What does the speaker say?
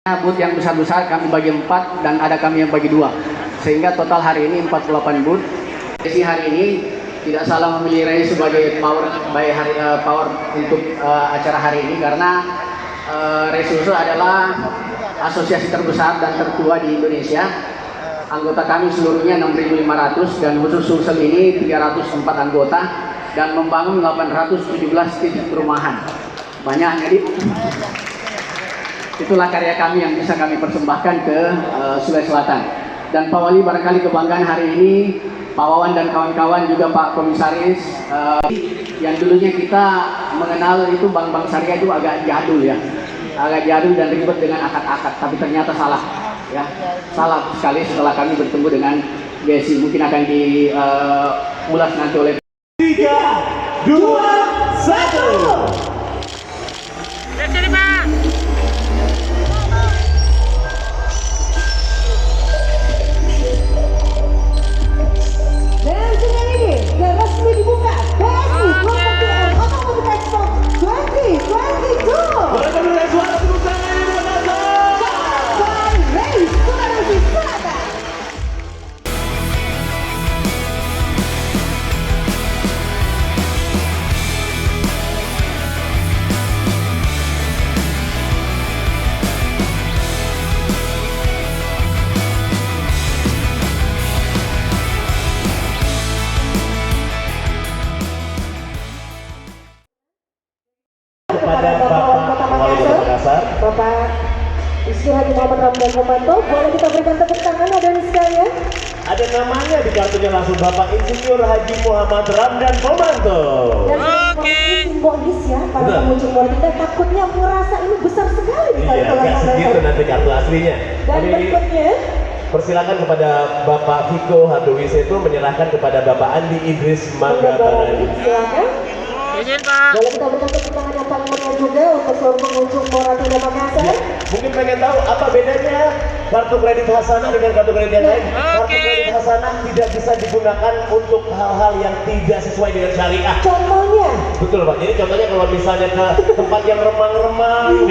Booth yang besar-besar kami bagi 4 dan ada kami yang bagi 2, sehingga total hari ini 48 booth. Jadi hari ini tidak salah memilih Ray sebagai power untuk acara hari ini karena Ray Sulsel adalah asosiasi terbesar dan tertua di Indonesia. Anggota kami seluruhnya 6.500 dan khusus Sulsel ini 304 anggota dan membangun 817 titik perumahan. Banyak jadi. Itulah karya kami yang bisa kami persembahkan ke Sulawesi Selatan. Dan Pak Wali barangkali kebanggaan hari ini, Pak Wawan dan kawan-kawan juga Pak Komisaris, yang dulunya kita mengenal itu bank-bank syariah itu agak jadul ya, agak jadul dan ribet dengan akad-akad, tapi ternyata salah ya, salah sekali setelah kami bertemu dengan BSI. Mungkin akan diulas nanti oleh 3, 2, 1. Jadi Pak. Dan dengan ini sudah resmi dibuka BSI Property and Automotive Expo 2022. Boleh memberikan suara tepuk tangan yang menonton. By Ray Sulawesi Selatan. Kepada Bapak Wali Kota Makassar, Bapak Rizky Haji Muhammad Ramdan Komanto, boleh kita berikan tepuk tangan hadirin sekalian. ada namanya di kartunya langsung Bapak Insinyur Haji Muhammad Ramdan Komanto. Dan simbolis ya para Betul. pengunjung luar kita, takutnya merasa ini besar sekali di Iya, nggak segitu nanti kartu aslinya. Dan Kami berikutnya persilakan kepada Bapak Viko Hardowiseto menyerahkan kepada Bapak Andi Idris Mangga Barani. silakan. Izin Pak. Boleh kita berikan tepuk tangan yang paling meriah juga untuk seluruh pengunjung Moratina Makassar. Mungkin pengen tahu apa bedanya kartu kredit Hasanah dengan kartu kredit yang lain. Kartu kredit Hasanah tidak bisa digunakan untuk hal-hal yang tidak sesuai dengan syariah. Contohnya Betul Pak, jadi contohnya kalau misalnya ke tempat yang remang-remang